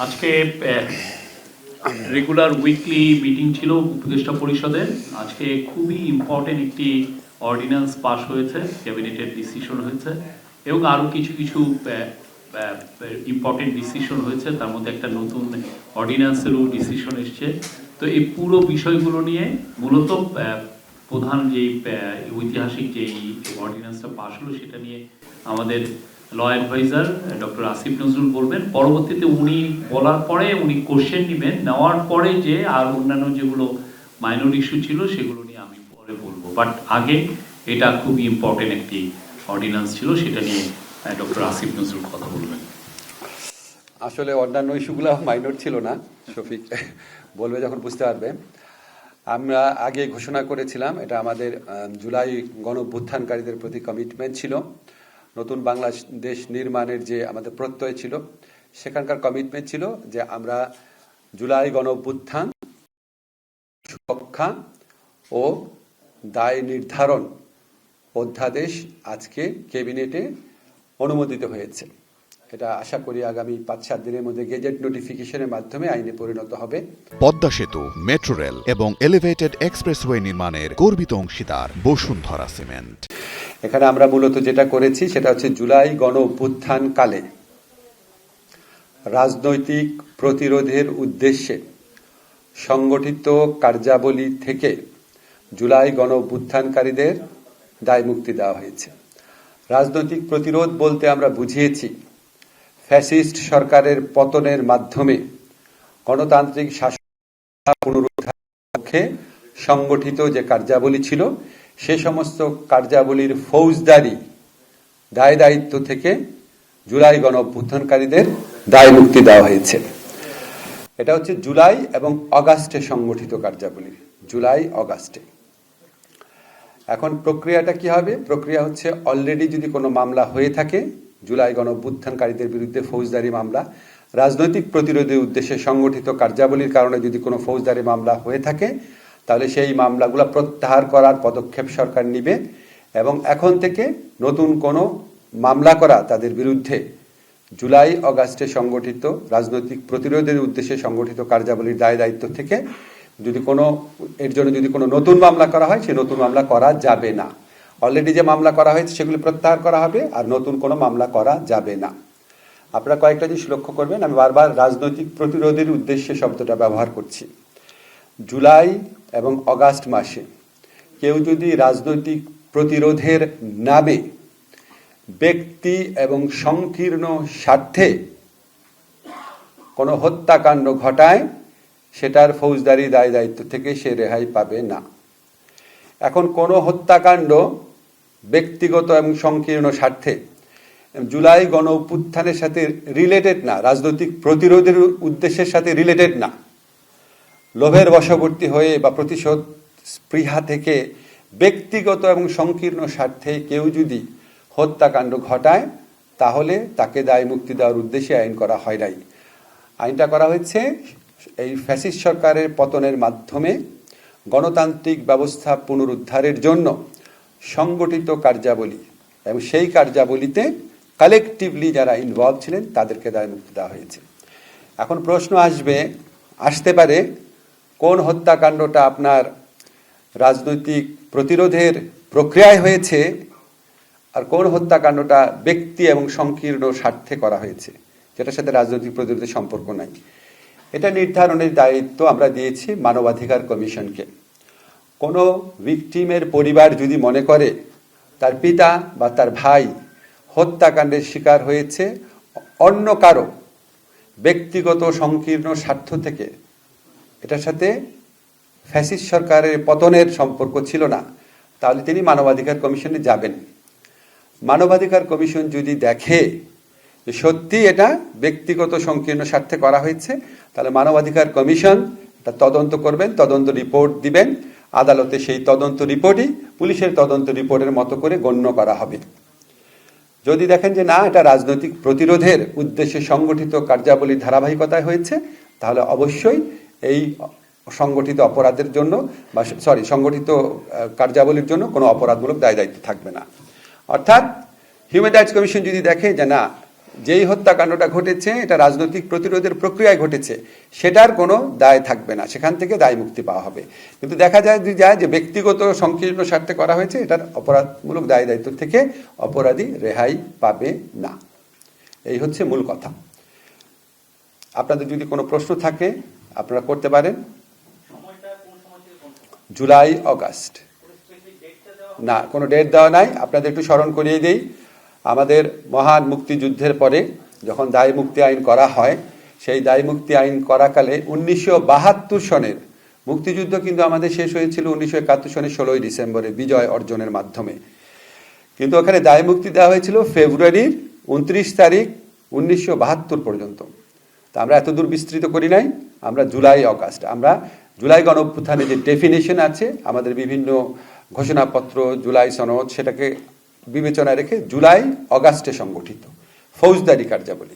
আজকে regular weekly meeting ছিল উপদেষ্টা পরিষদের। আজকে খুবই ইম্পর্টেন্ট একটি অর্ডিন্যান্স পাস হয়েছে, ক্যাবিনেটের ডিসিশন হয়েছে এবং আরও কিছু কিছু ইম্পর্টেন্ট ডিসিশন হয়েছে। তার মধ্যে একটা নতুন অর্ডিন্যান্সেরও ডিসিশন এসছে। তো এই পুরো বিষয়গুলো নিয়ে মূলত প্রধান যেই ঐতিহাসিক যেই অর্ডিন্যান্সটা পাস হলো সেটা নিয়ে আমাদের law adviser doctor Asif Nazrul বলবেন। পরবর্তীতে উনি বলার পরে উনি কোশ্চেন নেবেন, নেওয়ার পরে যে আর অন্যান্য যেগুলো মাইনর ইস্যু ছিল সেগুলো নিয়ে আমি পরে বলবো। বাট আগে এটা খুবই ইম্পর্টেন্ট একটি অর্ডিন্যান্স ছিল, সেটা নিয়ে ডক্টর আসিফ নজরুল কথা বলবেন। আসলে অন্যান্য ইস্যুগুলো মাইনর ছিল না, শফিক বলবে যখন বুঝতে পারবে। আমরা আগে ঘোষণা করেছিলাম, এটা আমাদের জুলাই গণঅভ্যুত্থানকারীদের প্রতি কমিটমেন্ট ছিল। নতুন বাংলাদেশ নির্মাণের যে আমাদের প্রত্যয় ছিল, সেখানকার কমিটমেন্ট ছিল যে আমরা জুলাই গণঅভ্যুত্থান সুরক্ষা ও দায় নির্ধারণ অধ্যাদেশ আজকে ক্যাবিনেটে অনুমোদিত হয়েছে। এটা আশা করি আগামী ৫-৭ দিনের মধ্যে গেজেট নোটিফিকেশনের মাধ্যমে আইনে পরিণত হবে। পদ্মা সেতু, মেট্রো রেল এবং এলিভেটেড এক্সপ্রেসওয়ে নির্মাণের গর্বিত অংশীদার বসুন্ধরা সিমেন্ট। এখানে আমরা মূলত যেটা করেছি সেটা হচ্ছে জুলাই গণ অভ্যুত্থান কালে রাজনৈতিক প্রতিরোধের উদ্দেশ্যে সংগঠিত কার্যাবলী থেকে জুলাই গণ অভ্যুত্থানকারীদের দায় মুক্তি দেওয়া হয়েছে। রাজনৈতিক প্রতিরোধ বলতে আমরা বুঝিয়েছি ফ্যাসিস্ট সরকারের পতনের মাধ্যমে গণতান্ত্রিক শাসন পুনরুদ্ধারের লক্ষ্যে সংগঠিত যে কার্যাবলী ছিল, সে সমস্ত কার্যাবলীর ফৌজদারি দায় দায়িত্ব থেকে জুলাই গণ অভ্যুত্থানকারীদের দায় মুক্তি দেওয়া হয়েছে। এটা হচ্ছে জুলাই এবং অগাস্টে সংগঠিত কার্যাবলী, জুলাই অগাস্টে। এখন প্রক্রিয়াটা কি হবে? প্রক্রিয়া হচ্ছে অলরেডি যদি কোনো মামলা হয়ে থাকে জুলাই গণ অভ্যুত্থানকারীদের বিরুদ্ধে ফৌজদারি মামলা, রাজনৈতিক প্রতিরোধের উদ্দেশ্যে সংগঠিত কার্যাবলীর কারণে যদি কোনো ফৌজদারি মামলা হয়ে থাকে, তাহলে সেই মামলাগুলো প্রত্যাহার করার পদক্ষেপ সরকার নিবে এবং এখন থেকে নতুন কোনো মামলা করা তাদের বিরুদ্ধে জুলাই অগাস্টে সংগঠিত রাজনৈতিক প্রতিরোধের উদ্দেশ্যে সংগঠিত কার্যাবলীর দায় দায়িত্ব থেকে যদি কোনো এর জন্য যদি কোনো নতুন মামলা করা হয়, সে নতুন মামলা করা যাবে না। অলরেডি যে মামলা করা হয়েছে সেগুলি প্রত্যাহার করা হবে আর নতুন কোনো মামলা করা যাবে না। আপনারা কয়েকটা জিনিস লক্ষ্য করবেন, আমি বারবার রাজনৈতিক প্রতিরোধের উদ্দেশ্যে শব্দটা ব্যবহার করছি। জুলাই এবং অগাস্ট মাসে কেউ যদি রাজনৈতিক প্রতিরোধের নামে ব্যক্তি এবং সংকীর্ণ স্বার্থে কোনো হত্যাকাণ্ড ঘটায়, সেটার ফৌজদারি দায় দায়িত্ব থেকে সে রেহাই পাবে না। এখন কোনো হত্যাকাণ্ড ব্যক্তিগত এবং সংকীর্ণ স্বার্থে জুলাই গণ অভ্যুত্থানের সাথে রিলেটেড না, রাজনৈতিক প্রতিরোধের উদ্দেশ্যের সাথে রিলেটেড না, লোভের বশবর্তী হয়ে বা প্রতিশোধ স্পৃহা থেকে ব্যক্তিগত এবং সংকীর্ণ স্বার্থে কেউ যদি হত্যাকাণ্ড ঘটায়, তাহলে তাকে দায় মুক্তি দেওয়ার উদ্দেশ্যে আইন করা হয় নাই। আইনটা করা হয়েছে এই ফ্যাসিস্ট সরকারের পতনের মাধ্যমে গণতান্ত্রিক ব্যবস্থা পুনরুদ্ধারের জন্য সংগঠিত কার্যাবলী এবং সেই কার্যাবলীতে কালেকটিভলি যারা ইনভলভ ছিলেন তাদেরকে দায় মুক্তি দেওয়া হয়েছে। এখন প্রশ্ন আসতে পারে কোন হত্যাকাণ্ডটা আপনার রাজনৈতিক প্রতিরোধের প্রক্রিয়ায় হয়েছে আর কোন হত্যাকাণ্ডটা ব্যক্তি এবং সংকীর্ণ স্বার্থে করা হয়েছে, যেটার সাথে রাজনৈতিক প্রতিরোধের সম্পর্ক নাই। এটা নির্ধারণের দায়িত্ব আমরা দিয়েছি মানবাধিকার কমিশনকে। কোনো ভিকটিমের পরিবার যদি মনে করে তার পিতা বা তার ভাই হত্যাকাণ্ডের শিকার হয়েছে অন্য কারো ব্যক্তিগত সংকীর্ণ স্বার্থ থেকে, এটার সাথে ফ্যাসিস্ট সরকারের পতনের সম্পর্ক ছিল না, তাহলে তিনি মানবাধিকার কমিশনে যাবেন। মানবাধিকার কমিশন যদি দেখে যে সত্যি এটা ব্যক্তিগত সংকীর্ণ স্বার্থে করা হয়েছে, তাহলে মানবাধিকার কমিশন এটা তদন্ত করবেন, তদন্ত রিপোর্ট দিবেন আদালতে। সেই তদন্ত রিপোর্টই পুলিশের তদন্ত রিপোর্টের মতো করে গণ্য করা হবে। যদি দেখেন যে না, এটা রাজনৈতিক প্রতিরোধের উদ্দেশ্যে সংগঠিত কার্যাবলীর ধারাবাহিকতায় হয়েছে, তাহলে অবশ্যই এই সংগঠিত অপরাধের জন্য বা সংগঠিত কার্যাবলীর জন্য কোনো অপরাধমূলক দায় দায়িত্ব থাকবে না। অর্থাৎ হিউম্যান রাইটস কমিশন যদি দেখে যে না, যেই হত্যাকাণ্ডটা ঘটেছে এটা রাজনৈতিক প্রতিরোধের প্রক্রিয়ায় ঘটেছে, সেটার কোনো দায় থাকবে না, সেখান থেকে দায় মুক্তি পাওয়া হবে। কিন্তু দেখা যায় যে ব্যক্তিগত সংকীর্ণ স্বার্থে করা হয়েছে, এটার অপরাধমূলক দায় দায়িত্ব থেকে অপরাধী রেহাই পাবে না। এই হচ্ছে মূল কথা। আপনাদের যদি কোনো প্রশ্ন থাকে আপনারা করতে পারেন। জুলাই অগাস্ট না, কোনো ডেট দেওয়া নাই। আপনাদের একটু স্মরণ করিয়ে দিই, আমাদের মহান মুক্তিযুদ্ধের পরে যখন দায় মুক্তি আইন করা হয়, সেই দায় মুক্তি আইন করাকালে 1972 সনের মুক্তিযুদ্ধ কিন্তু আমাদের শেষ হয়েছিল 1971 সনের 16ই ডিসেম্বরে বিজয় অর্জনের মাধ্যমে। কিন্তু ওখানে দায় মুক্তি দেওয়া হয়েছিল ফেব্রুয়ারির 29 তারিখ 1972 পর্যন্ত। তা আমরা এত দূর বিস্তৃত করি নাই, আমরা জুলাই অগাস্ট, আমরা জুলাই গণঅভ্যুত্থানের যে ডেফিনেশন আছে আমাদের বিভিন্ন ঘোষণাপত্র, জুলাই সনদ, সেটাকে বিবেচনায় রেখে জুলাই অগাস্টে সংগঠিত ফৌজদারি কার্যাবলী।